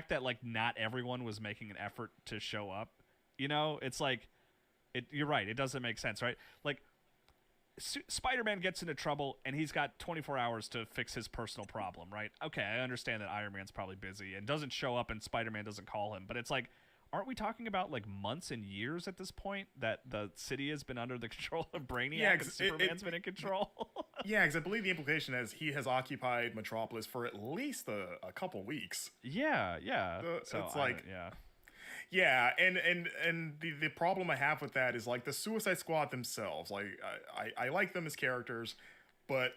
that like not everyone was making an effort to show up. You know, it's like you're right. It doesn't make sense, right? Like Spider-Man gets into trouble and he's got 24 hours to fix his personal problem, right? Okay, I understand that Iron Man's probably busy and doesn't show up and Spider-Man doesn't call him, but it's like, aren't we talking about like months and years at this point that the city has been under the control of Brainiac and Superman's been in control? Yeah, because I believe the implication is he has occupied Metropolis for at least a couple weeks. Yeah, yeah. So it's like, yeah. yeah, and the problem I have with that is like the Suicide Squad themselves. Like I like them as characters, but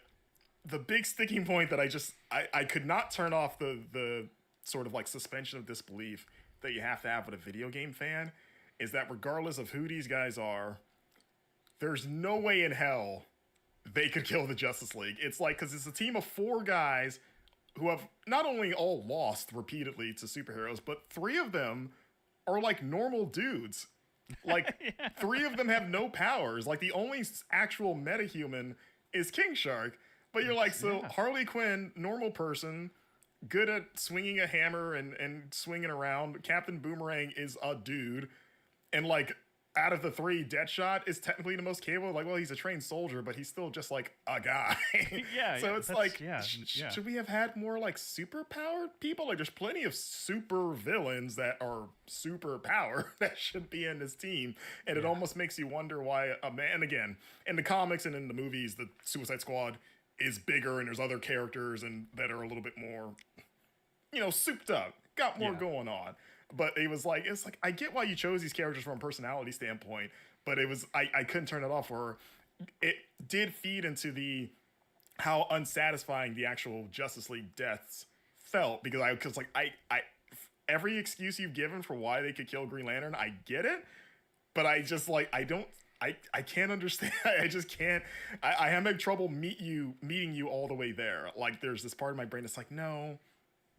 the big sticking point that I could not turn off the sort of like suspension of disbelief that you have to have with a video game fan is that regardless of who these guys are, there's no way in hell they could kill the Justice League. It's like, because it's a team of 4 guys who have not only all lost repeatedly to superheroes, but 3 of them are like normal dudes. Like, yeah. 3 of them have no powers. Like, the only actual metahuman is King Shark. But you're like, so yeah. Harley Quinn, normal person, good at swinging a hammer and swinging around. Captain Boomerang is a dude. And, like, out of the 3, Deadshot is technically the most capable. Like, well, he's a trained soldier, but he's still just, like, a guy. Yeah. So it's like, yeah. Should we have had more, like, super-powered people? Like, there's plenty of super villains that are super powered that should be in this team. And it almost makes you wonder why a man, and again, in the comics and in the movies, the Suicide Squad is bigger and there's other characters and that are a little bit more, souped up, got more going on. But it's like, I get why you chose these characters from a personality standpoint, but I couldn't turn it off, or it did feed into how unsatisfying the actual Justice League deaths felt, because every excuse you've given for why they could kill Green Lantern, I get it, but I just I can't understand. I just can't. I have no trouble meeting you all the way there. Like, there's this part of my brain that's like, no,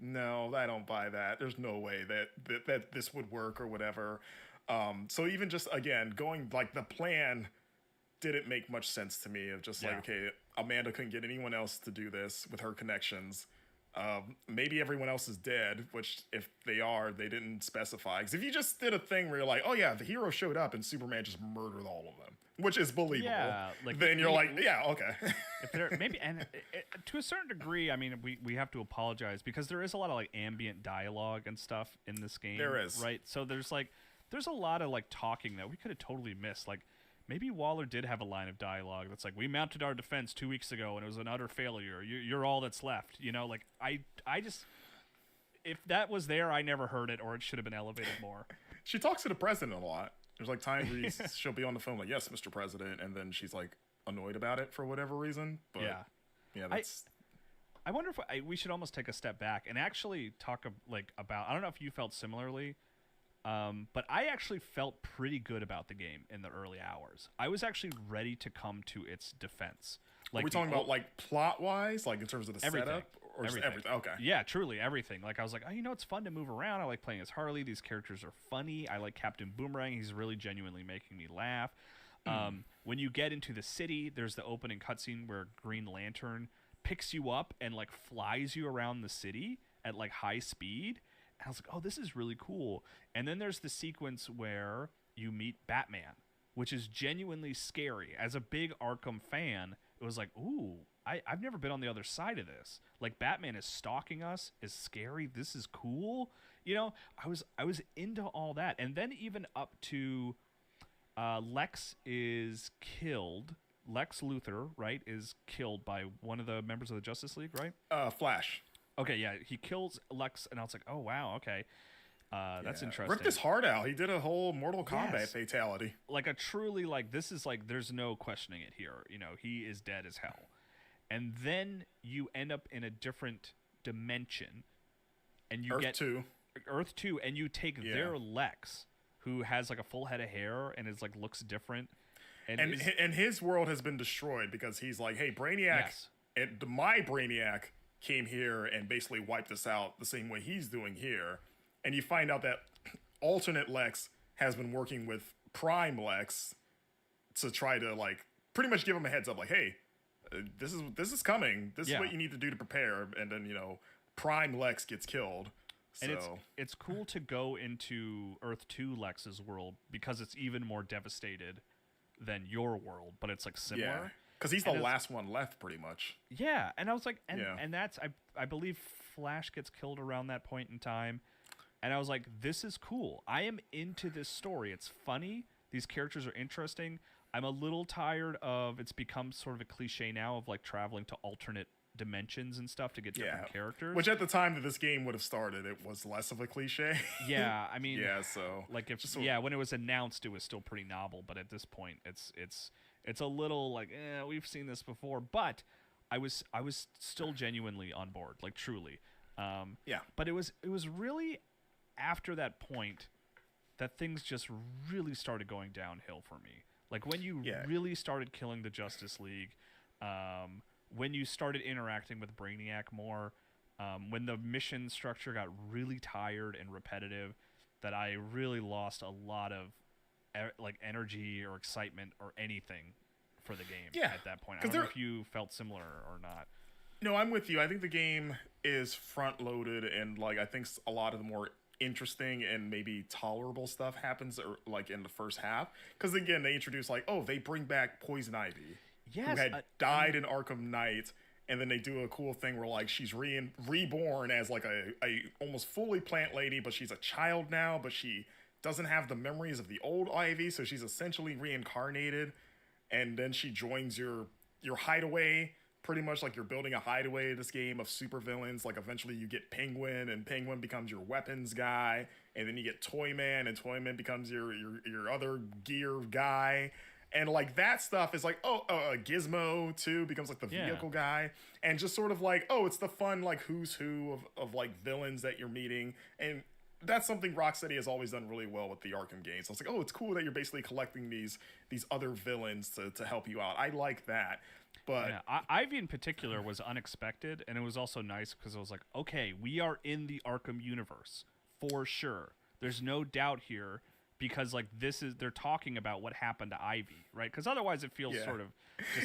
I don't buy that. There's no way that this would work or whatever. So even just, again, going, like, the plan didn't make much sense to me, of just like, okay, Amanda couldn't get anyone else to do this with her connections. Maybe everyone else is dead, which if they are, they didn't specify. Because if you just did a thing where you're like, oh yeah, the hero showed up and Superman just murdered all of them, which is believable, then you're like, yeah, okay. If there maybe, and to a certain degree, I mean, we have to apologize because there is a lot of like ambient dialogue and stuff in this game. There is, right? So there's a lot of like talking that we could have totally missed. Like, maybe Waller did have a line of dialogue that's like, we mounted our defense 2 weeks ago and it was an utter failure. You're all that's left. Like, I just, if that was there, I never heard it, or it should have been elevated more. She talks to the president a lot. There's like times where she'll be on the phone like, yes, Mr. President, and then she's like annoyed about it for whatever reason. But yeah, that's... I wonder if we should almost take a step back and actually talk about, I don't know if you felt similarly, but I actually felt pretty good about the game in the early hours. I was actually ready to come to its defense. Like, are we talking about like plot-wise, like in terms of the setup? Or everything? Okay. Yeah, truly everything. Like, I was like, oh, it's fun to move around. I like playing as Harley. These characters are funny. I like Captain Boomerang. He's really genuinely making me laugh. When you get into the city, there's the opening cutscene where Green Lantern picks you up and like flies you around the city at like high speed. And I was like, oh, this is really cool. And then there's the sequence where you meet Batman, which is genuinely scary. As a big Arkham fan, it was like, ooh, I've never been on the other side of this. Like, Batman is stalking us, is scary. This is cool. I was into all that. And then even up to Lex is killed. Lex Luthor, right, is killed by one of the members of the Justice League, right? Flash. Okay, yeah, he kills Lex, and I was like, oh, wow, okay. That's interesting. Ripped his heart out. He did a whole Mortal Kombat fatality. Like a truly, like, this is like, there's no questioning it here. He is dead as hell. And then you end up in a different dimension, and you get Earth 2, and you take their Lex, who has like a full head of hair and is like looks different, and his world has been destroyed because he's like, hey, Brainiac, my Brainiac came here and basically wiped us out the same way he's doing here. And you find out that alternate Lex has been working with Prime Lex to try to like pretty much give him a heads up, like, hey, this is coming. This is what you need to do to prepare. And then Prime Lex gets killed. And So it's cool to go into Earth 2 Lex's world because it's even more devastated than your world, but it's like similar. yeah, because he's the last one left, pretty much. Yeah, and I was like, Yeah. and that's I believe Flash gets killed around that point in time, and I was like, this is cool. I am into this story. It's funny. These characters are interesting. I'm a little tired of it's become sort of a cliche now of like traveling to alternate dimensions and stuff to get different characters. Which at the time that this game would have started, it was less of a cliche. Yeah, I mean, yeah, so like if when it was announced, it was still pretty novel, but at this point, it's a little like we've seen this before. But I was still genuinely on board, like truly. Yeah. But it was really after that point that things just really started going downhill for me. Like when you really started killing the Justice League, when you started interacting with Brainiac more, when the mission structure got really tired and repetitive, that I really lost a lot of like energy or excitement or anything for the game at that point. I don't know if you felt similar or not. No, I'm with you. I think the game is front loaded, and like I think a lot of the more interesting and maybe tolerable stuff happens like in the first half, because again they introduce like, oh, they bring back Poison Ivy, who had died in Arkham Knight, and then they do a cool thing where like she's reborn as like a almost fully plant lady, but she's a child now, but she doesn't have the memories of the old Ivy, so she's essentially reincarnated, and then she joins your hideaway. Pretty much like you're building a hideaway in this game of supervillains. Like eventually you get Penguin, and Penguin becomes your weapons guy, and then you get Toyman, and Toyman becomes your other gear guy. And like that stuff is like, Gizmo too becomes like the vehicle guy, and just sort of like, oh, it's the fun like who's who of like villains that you're meeting. And that's something Rocksteady has always done really well with the Arkham games. So it's like, oh, it's cool that you're basically collecting these other villains to help you out. I like that. But Ivy in particular was unexpected, and it was also nice because it was like, okay, we are in the Arkham universe for sure. There's no doubt here, because like they're talking about what happened to Ivy, right? Because otherwise it feels sort of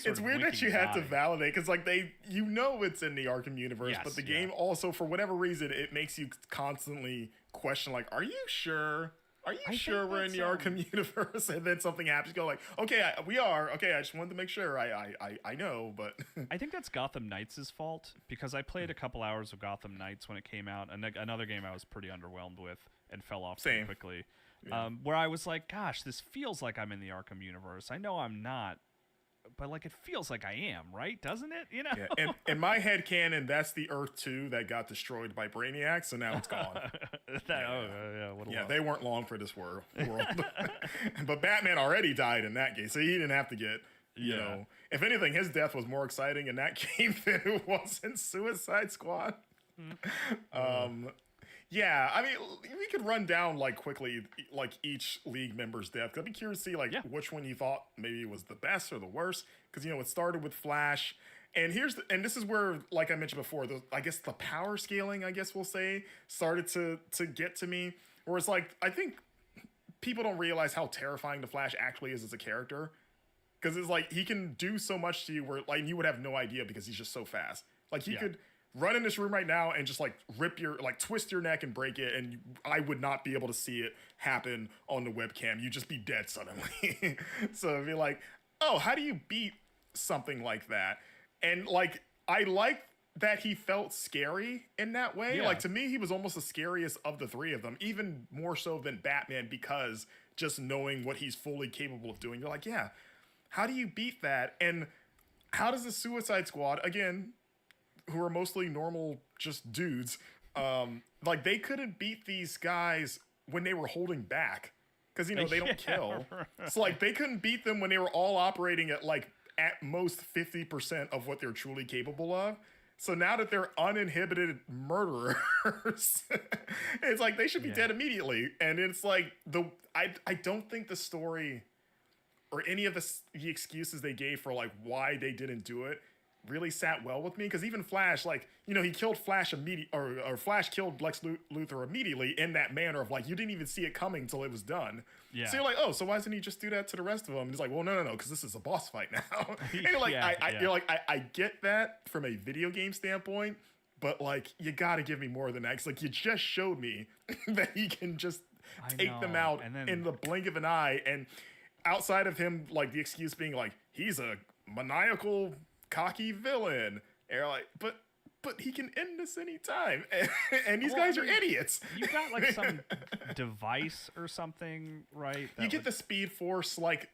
it's weird that you had to validate, because like it's in the Arkham universe, but the game also, for whatever reason, it makes you constantly question like, are you sure? Are you sure we're in the Arkham universe? And then something happens. You go like, okay, we are. Okay, I just wanted to make sure. I know, but I think that's Gotham Knights' fault, because I played a couple hours of Gotham Knights when it came out, and another game I was pretty underwhelmed with and fell off pretty quickly. Yeah. Where I was like, gosh, this feels like I'm in the Arkham universe. I know I'm not, but like it feels like I am, right? Doesn't it? You know? Yeah. And in my head canon, that's the Earth 2 that got destroyed by Brainiac, so now it's gone. They weren't long for this world. But Batman already died in that game, so he didn't have to get, you know. If anything, his death was more exciting in that game than it was in Suicide Squad. Yeah, I mean, we could run down like quickly like each league member's death. I'd be curious to see like which one you thought maybe was the best or the worst, because you know it started with Flash, and this is where, like I mentioned before, I guess the power scaling, I guess we'll say, started to get to me. Where it's like, I think people don't realize how terrifying the Flash actually is as a character, because it's like he can do so much to you where like you would have no idea, because he's just so fast. Like he could run in this room right now and just like twist your neck and break it, and I would not be able to see it happen on the webcam. You'd just be dead suddenly. So it'd be like, oh, how do you beat something like that? And like, I like that he felt scary in that way. Like to me, he was almost the scariest of the three of them, even more so than Batman, because just knowing what he's fully capable of doing, you're like, yeah, how do you beat that? And how does the Suicide Squad, again, who are mostly normal, just dudes, like they couldn't beat these guys when they were holding back, because you know they don't kill. So like they couldn't beat them when they were all operating at like at most 50% of what they're truly capable of. So now that they're uninhibited murderers, it's like they should be dead immediately. And it's like I don't think the story or any of the excuses they gave for like why they didn't do it really sat well with me, because even Flash, like, you know, he killed Flash or Flash killed Lex Luthor immediately in that manner of like, you didn't even see it coming until it was done. Yeah. So you're like, oh, so why doesn't he just do that to the rest of them? And he's like, well, no, because this is a boss fight now. And you're like, I get that from a video game standpoint, but like you got to give me more than that. 'Cause, like you just showed me that he can just take them out and then in the blink of an eye, and outside of him, like the excuse being like he's a maniacal, cocky villain, and you're like, but he can end this anytime, and these guys are idiots. You got like some device or something, right? You get the Speed Force like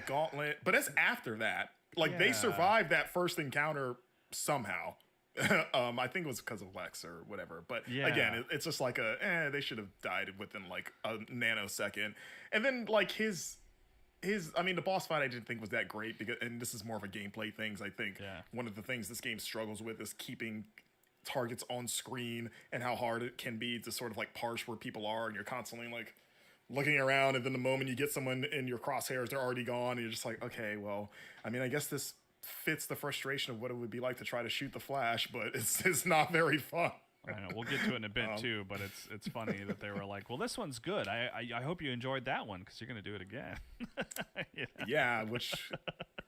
gauntlet, but it's after that. Like they survived that first encounter somehow. I think it was because of Lex or whatever. But again, it's just like they should have died within like a nanosecond. And then like his I mean the boss fight I didn't think was that great because, and this is more of a gameplay things. I think one of the things this game struggles with is keeping targets on screen and how hard it can be to sort of like parse where people are, and you're constantly like looking around, and then the moment you get someone in your crosshairs, they're already gone, and you're just like, okay, well, I mean, I guess this fits the frustration of what it would be like to try to shoot the Flash, but it's not very fun. I know we'll get to it in a bit too, but it's funny that they were like, well, this one's good. I hope you enjoyed that one because you're gonna do it again. Yeah, which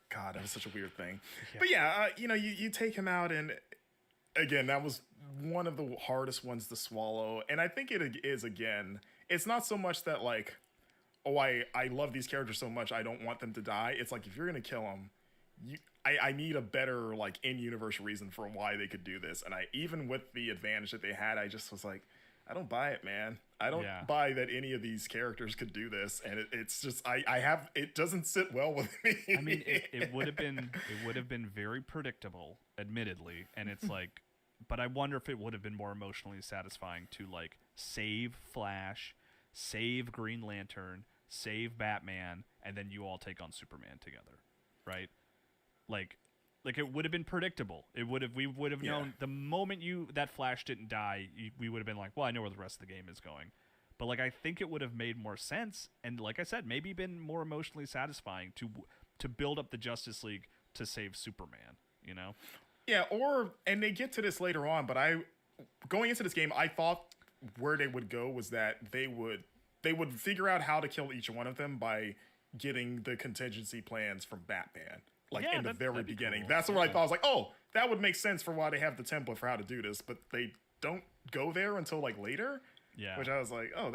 God, that was such a weird thing. But yeah, you take him out, and again, that was one of the hardest ones to swallow. And I think it is, again, it's not so much that like, oh, I love these characters so much I don't want them to die. It's like if you're gonna kill them, I need a better like in-universe reason for why they could do this. And even with the advantage that they had, I just was like, I don't buy it, man. I don't buy that any of these characters could do this. And it's just it doesn't sit well with me. I mean, it would have been very predictable, admittedly, and it's like, but I wonder if it would have been more emotionally satisfying to like save Flash, save Green Lantern, save Batman, and then you all take on Superman together, right? Like it would have been predictable. We would have known the moment that Flash didn't die, we would have been like, well, I know where the rest of the game is going. But like I think it would have made more sense, and like I said, maybe been more emotionally satisfying to build up the Justice League to save Superman, you know? Yeah, and they get to this later on, but going into this game, I thought where they would go was that they would figure out how to kill each one of them by getting the contingency plans from Batman. Like in the very beginning. Cool. That's what I thought. I was like, oh, that would make sense for why they have the template for how to do this, but they don't go there until like later. Yeah. Which I was like, oh,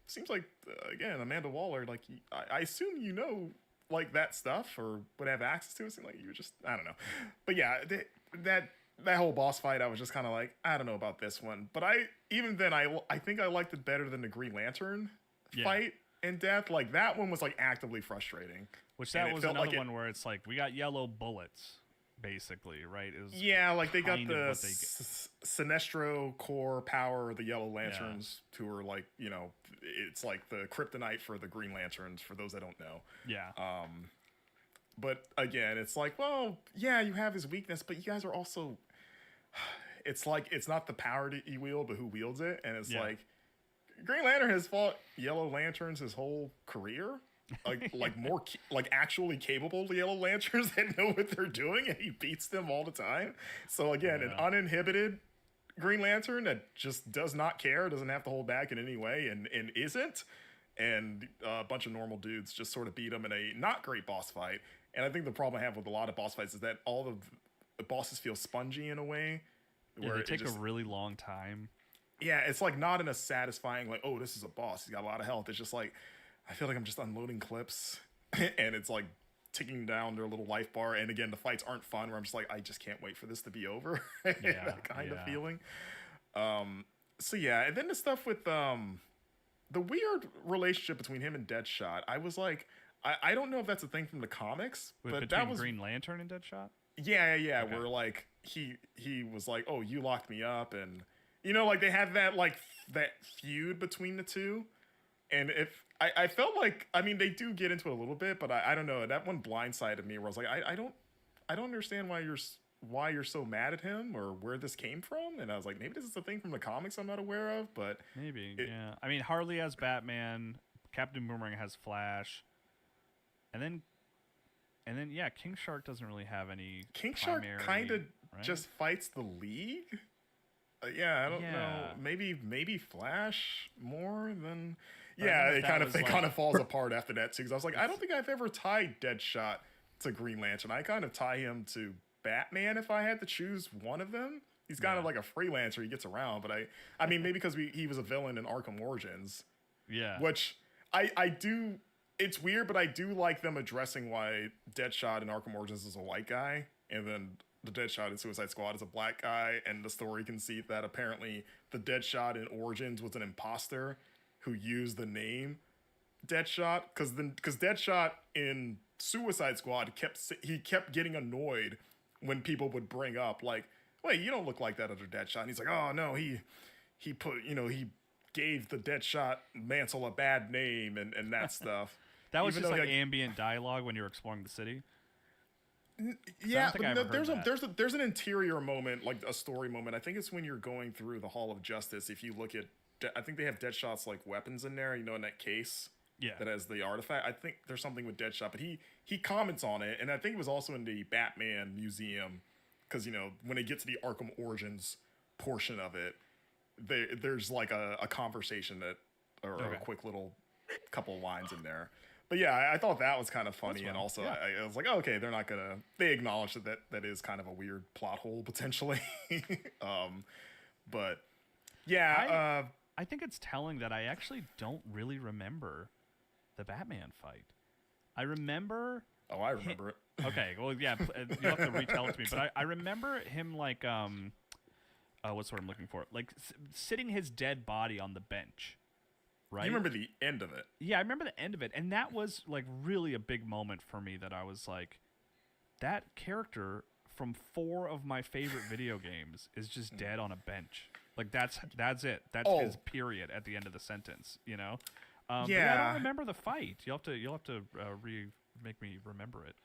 seems like, again, Amanda Waller, like, I assume you know, like, that stuff or would have access to it. It seemed like you were just, I don't know. But yeah, that whole boss fight, I was just kind of like, I don't know about this one. But even then, I think I liked it better than the Green Lantern fight in Death. Like, that one was, like, actively frustrating. Which that was another one where it's like, we got yellow bullets, basically, right? It was like they got the Sinestro core power, the Yellow Lanterns, who are like, it's like the kryptonite for the Green Lanterns, for those that don't know. Yeah. But again, it's like, well, yeah, you have his weakness, but you guys are also, it's like, it's not the power that you wield, but who wields it. And it's like, Green Lantern has fought Yellow Lanterns his whole career. Like more like actually capable Yellow Lanterns that know what they're doing, and he beats them all the time. So again, an uninhibited Green Lantern that just does not care, doesn't have to hold back in any way, and isn't, and a bunch of normal dudes just sort of beat him in a not great boss fight. And I think the problem I have with a lot of boss fights is that all of the bosses feel spongy in a way, where they take a really long time. Yeah, it's like not in a satisfying like, oh, this is a boss, he's got a lot of health. It's just like, I feel like I'm just unloading clips and it's like ticking down their little life bar. And again, the fights aren't fun, where I'm just like, I just can't wait for this to be over. That kind of feeling. So yeah, and then the stuff with the weird relationship between him and Deadshot. I was like, I don't know if that's a thing from the comics, but that was Green Lantern and Deadshot. Yeah. Okay. Where like he was like, oh, you locked me up, and like they had that that feud between the two. And if I felt like, I mean, they do get into it a little bit, but I don't know, that one blindsided me where I was like, I don't understand why you're so mad at him or where this came from. And I was like, maybe this is a thing from the comics I'm not aware of, but maybe yeah. I mean, Harley has Batman, Captain Boomerang has Flash, and then King Shark doesn't really have any. King Shark kind of just fights the League. I don't know. Maybe Flash more than. Yeah, it kind of falls apart after that too. Because I was like, I don't think I've ever tied Deadshot to Green Lantern. I kind of tie him to Batman if I had to choose one of them. He's kind of Yeah. like a freelancer. He gets around, but I mean, maybe because he was a villain in Arkham Origins, Yeah. which I do. It's weird, but I do like them addressing why Deadshot in Arkham Origins is a white guy, and then the Deadshot in Suicide Squad is a black guy, and the story conceit that apparently the Deadshot in Origins was an imposter who used the name Deadshot, because Deadshot in Suicide Squad kept getting annoyed when people would bring up like, wait, you don't look like that other Deadshot. And he's like, oh no, he put, he gave the Deadshot mantle a bad name and that stuff. That was Even just though, like ambient dialogue when you were exploring the city. Yeah, think I ever heard there's an interior moment, like a story moment. I think it's when you're going through the Hall of Justice. If you look at, I think they have Deadshot's like weapons in there, in that case. Yeah. That has the artifact. I think there's something with Deadshot, but he comments on it, and I think it was also in the Batman museum, because when they get to the Arkham Origins portion of it, there's like a conversation or a quick little couple of lines in there. But yeah, I thought that was kind of funny, and also I was like, oh, okay, they're not gonna. They acknowledge that is kind of a weird plot hole potentially. But yeah, I think it's telling that I actually don't really remember the Batman fight. I remember. Oh, I remember it. Okay, well, yeah, you'll have to retell it to me. But I remember him like what's what I'm looking for? Like sitting his dead body on the bench. Right. You remember the end of it? Yeah, I remember the end of it, and that was like really a big moment for me. That I was like, that character from 4 of my favorite video games is just dead on a bench. Like that's it. That's his period at the end of the sentence. Yeah. But I don't remember the fight. You'll have to make me remember it.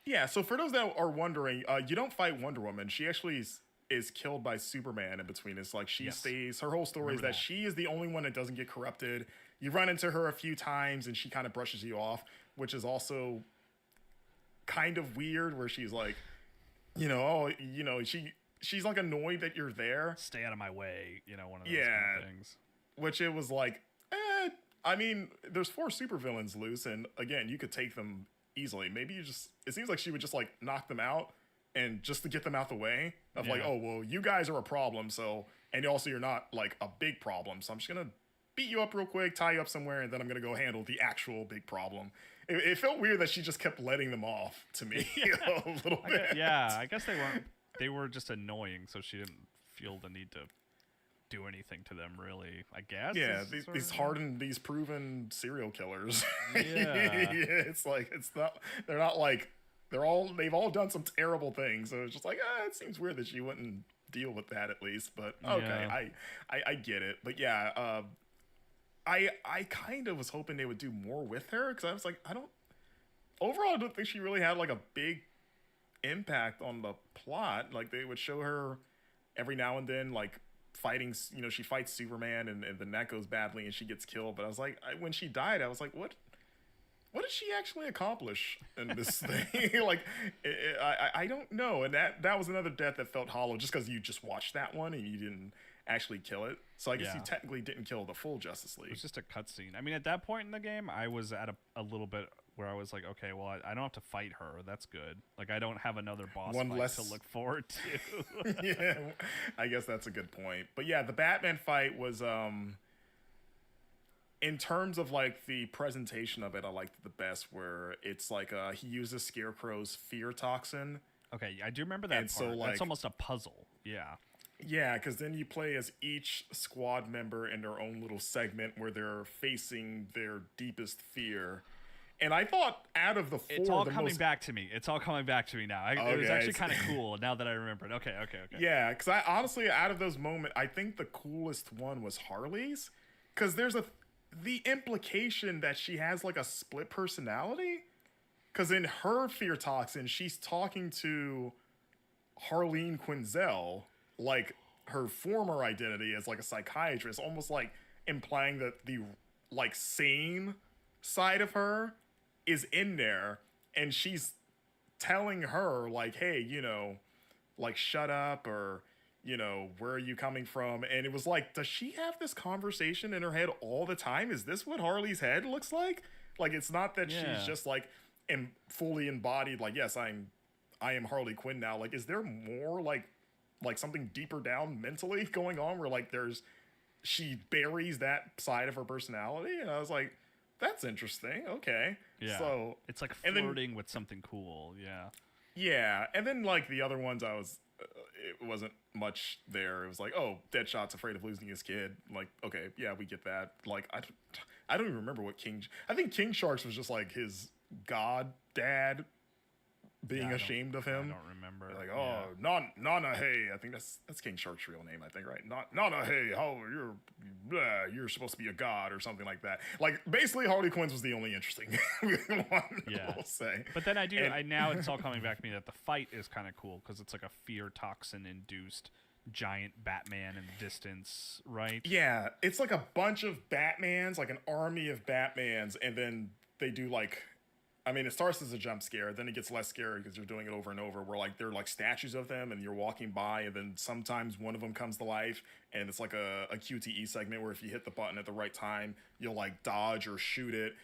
Yeah. So for those that are wondering, you don't fight Wonder Woman. She actually is killed by Superman in between. It's like she stays. Her whole story is that she is the only one that doesn't get corrupted. You run into her a few times, and she kind of brushes you off, which is also kind of weird. Where she's like, she's like annoyed that you're there. Stay out of my way. One of those kind of things. Which it was like, I mean, there's 4 supervillains loose, and again, you could take them easily. Maybe it seems like she would just like knock them out, and just to get them out the way of like, oh, well, you guys are a problem, so, and also you're not like a big problem, so I'm just gonna beat you up real quick, tie you up somewhere, and then I'm gonna go handle the actual big problem. It felt weird that she just kept letting them off to me a little bit. I guess they were just annoying, so she didn't feel the need to do anything to them, really, I guess. Yeah, these proven serial killers. Yeah. It's like, they've all done some terrible things, so it's just like, it seems weird that she wouldn't deal with that at least, but okay, I get it. But yeah, I kind of was hoping they would do more with her, because I was like, I don't think she really had like a big impact on the plot. Like they would show her every now and then, like fighting, she fights Superman, and then that goes badly and she gets killed. But I was like, when she died, I was like, what did she actually accomplish in this thing? Like, I don't know. And that was another death that felt hollow, just because you just watched that one and you didn't actually kill it. So I guess you technically didn't kill the full Justice League. It was just a cutscene. I mean, at that point in the game, I was at a little bit where I was like, okay, well, I don't have to fight her. That's good. Like, I don't have another boss fight to look forward to. Yeah, I guess that's a good point. But yeah, the Batman fight was, in terms of like the presentation of it, I liked it the best, where it's like he uses Scarecrow's fear toxin. Okay, I do remember that part. So, like, that's almost a puzzle. Yeah. Yeah, because then you play as each squad member in their own little segment where they're facing their deepest fear. And I thought out of the 4, it's all coming back to me. It's all coming back to me now. It was actually kind of cool now that I remember it. Okay. Yeah, because I honestly, out of those moments, I think the coolest one was Harley's, because there's the implication that she has like a split personality. Because in her fear toxin, she's talking to Harleen Quinzel, like her former identity as like a psychiatrist, almost like implying that the like sane side of her is in there, and she's telling her like, hey, like shut up, or where are you coming from? And it was like, does she have this conversation in her head all the time? Is this what Harley's head looks like? Like, it's not that she's just like fully embodied, like, yes, I am Harley Quinn now. Like, is there more like like something deeper down mentally going on, where like she buries that side of her personality, and I was like, that's interesting. Okay, Yeah. so It's like and then flirting with something cool. Yeah. yeah, and then like the other ones, it wasn't much there. It was like, oh, Deadshot's afraid of losing his kid. Like, okay, yeah, we get that. Like, I don't even remember what I think King Sharks was just like his god dad being ashamed of him. I don't remember. Like, oh, Nana, hey, I think that's King Shark's real name, I think, right? Nana, hey, how you're supposed to be a god or something like that. Like, basically, Harley Quinn's was the only interesting one, we'll say. But then now it's all coming back to me that the fight is kind of cool because it's like a fear toxin induced giant Batman in the distance, right? Yeah, it's like a bunch of Batmans, like an army of Batmans, and then they do like, I mean, it starts as a jump scare, then it gets less scary because you're doing it over and over, where like they're like statues of them and you're walking by, and then sometimes one of them comes to life, and it's like a QTE segment where if you hit the button at the right time, you'll like dodge or shoot it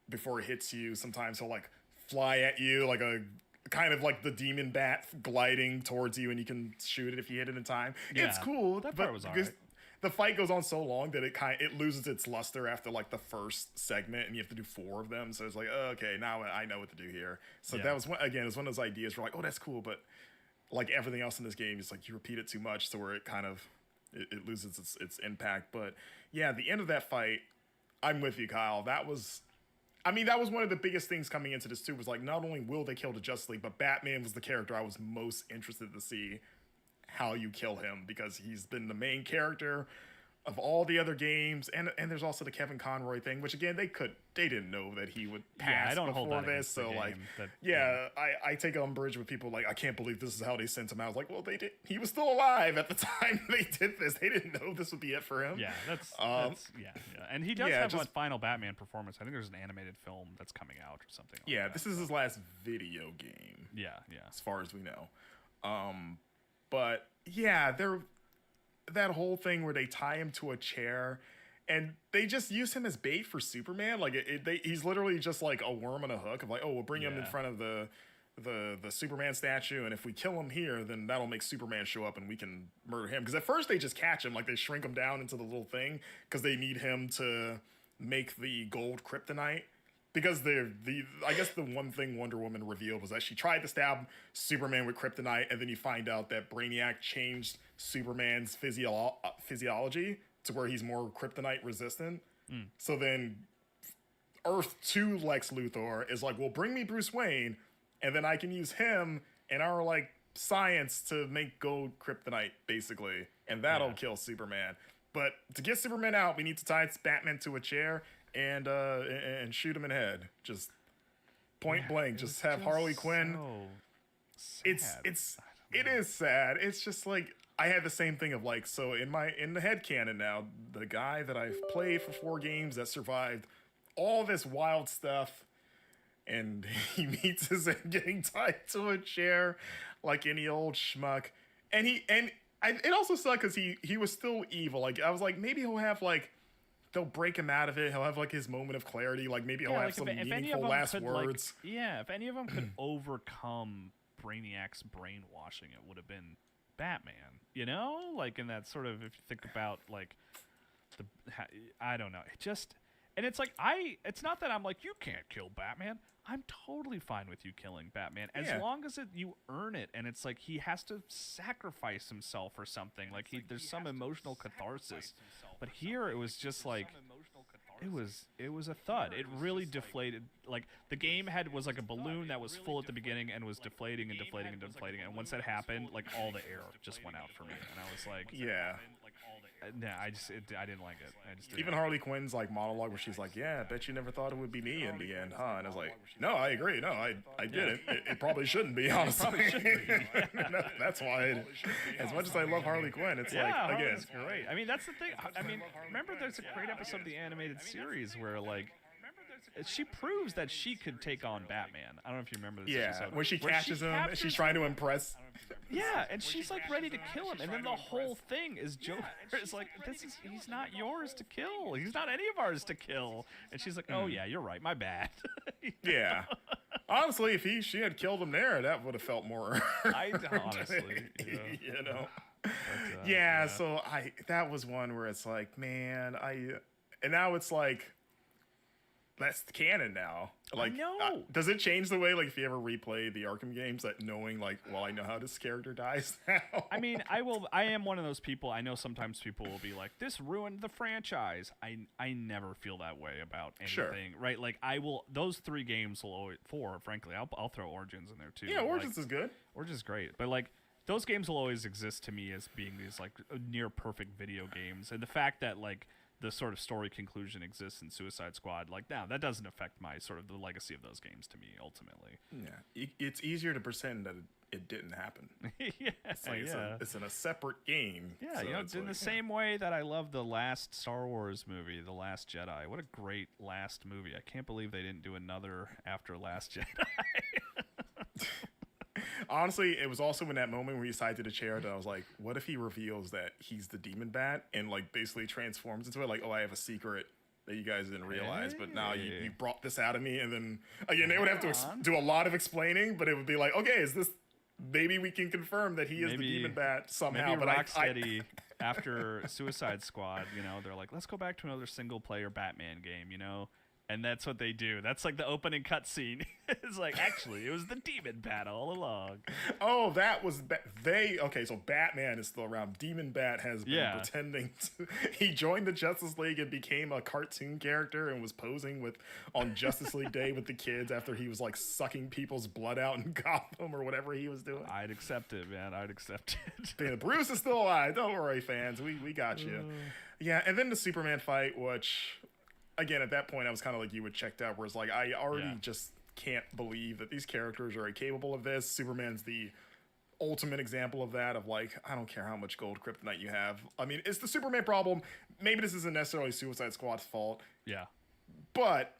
before it hits you. Sometimes he'll like fly at you like a kind of like the demon bat gliding towards you, and you can shoot it if you hit it in time. Yeah, it's cool. That part was alright. The fight goes on so long that it loses its luster after like the first segment, and you have to do 4 of them. So it's like, oh, okay, now I know what to do here. So that was it was one of those ideas where like, oh, that's cool, but like everything else in this game is like you repeat it too much, so where it kind of it loses its impact. But yeah, the end of that fight, I'm with you, Kyle. That was one of the biggest things coming into this too, was like, not only will they kill the Justice League, but Batman was the character I was most interested to see how you kill him, because he's been the main character of all the other games, and there's also the Kevin Conroy thing, which again they didn't know that he would pass before this. So like, I take umbrage with people like, I can't believe this is how they sent him out. I was like, well, they did. He was still alive at the time they did this. They didn't know this would be it for him. Yeah, that's and he does have a final Batman performance. I think there's an animated film that's coming out or something. Like this is his last video game. Yeah, as far as we know. But yeah, that whole thing where they tie him to a chair and they just use him as bait for Superman. Like he's literally just like a worm on a hook of like, oh, we'll bring him in front of the Superman statue, and if we kill him here, then that'll make Superman show up and we can murder him. Because at first they just catch him, like they shrink him down into the little thing because they need him to make the gold kryptonite. Because I guess the one thing Wonder Woman revealed was that she tried to stab Superman with kryptonite, and then you find out that Brainiac changed Superman's physiology to where he's more kryptonite resistant. So then Earth 2 Lex Luthor is like, well, bring me Bruce Wayne, and then I can use him and our like science to make gold kryptonite, basically, and that'll kill Superman. But to get Superman out, we need to tie Batman to a chair and shoot him in the head, just point blank. Just have Harley Quinn. So it is sad. It's just like, I had the same thing of like, so in the headcanon now, the guy that I've played for 4 games that survived all this wild stuff, and he meets his end getting tied to a chair like any old schmuck, and it also sucked because he was still evil. Like I was like, maybe he'll have like, they'll break him out of it. He'll have like his moment of clarity. Like maybe he'll have some meaningful last words. If any of them could overcome Brainiac's brainwashing, it would have been Batman. You know, like in that sort of, if you think about like I don't know, and it's like it's not that I'm like, you can't kill Batman. I'm totally fine with you killing Batman as long as you earn it, and it's like he has to sacrifice himself or something. Like there's some emotional catharsis. But here it was just like it was a thud. It really deflated. Like the game was like a balloon that was full at the beginning and was deflating and deflating and deflating. And once that happened, like all the air just went out for me, and I was like, I didn't like it. I just didn't. Even Harley Quinn's like monologue where she's like, yeah, I bet you never thought it would be me in the end, huh? And I was like, no, I agree. No, I didn't. It probably shouldn't be, honestly. That's why, as much as I love Harley Quinn, it's like, again, it's great. I mean, that's the thing. I mean, remember there's a great episode of the animated series where like, she proves that she could take on Batman. I don't know if you remember this episode. When she catches him and she's trying to impress. Yeah, and she's like ready to kill him, and then the whole thing is Joker. It's like, he's not yours to kill. He's not any of ours to kill. And she's like, oh yeah, you're right, my bad. Yeah. Honestly, if she had killed him there, that would have felt more. Honestly, you know. Yeah, so that was one where it's like, man, and now it's like that's the canon now. Like, know. Does it change the way, like, if you ever replay the Arkham games, that knowing, like, well, I know how this character dies now? I mean, I am one of those people. I know sometimes people will be like, "This ruined the franchise." I never feel that way about anything, right? Like, those 3 games will always, 4, frankly. I'll throw Origins in there too. Yeah, Origins is good. Origins is great, but like those games will always exist to me as being these like near perfect video games, and the fact that like the sort of story conclusion exists in Suicide Squad, like, now that doesn't affect my sort of the legacy of those games to me ultimately. Yeah, it's easier to pretend that it didn't happen. Yeah, it's like it's in a separate game. Yeah, so it's in the same way that I love the last Star Wars movie, The Last Jedi. What a great last movie! I can't believe they didn't do another after Last Jedi. Honestly, it was also in that moment where he tied to the chair that I was like, what if he reveals that he's the demon bat and like basically transforms into it? Like, oh, I have a secret that you guys didn't realize, but now you brought this out of me. And then again, they would have to do a lot of explaining, but it would be like, okay, is this, maybe we can confirm that he is the demon bat somehow. Maybe but Rocksteady, after Suicide Squad, they're like, let's go back to another single player Batman game, And that's what they do. That's like the opening cutscene. It's like, actually, it was the demon bat all along. Oh, that was okay. So Batman is still around. Demon Bat has been pretending he joined the Justice League and became a cartoon character and was posing on Justice League Day with the kids after he was like sucking people's blood out in Gotham or whatever he was doing. I'd accept it, man. I'd accept it. Yeah, Bruce is still alive. Don't worry, fans. We got you. Yeah, and then the Superman fight, which, again, at that point, I was kind of like you were checked out, where it's like, I already just can't believe that these characters are capable of this. Superman's the ultimate example of that, of like, I don't care how much gold kryptonite you have. I mean, it's the Superman problem. Maybe this isn't necessarily Suicide Squad's fault. Yeah. But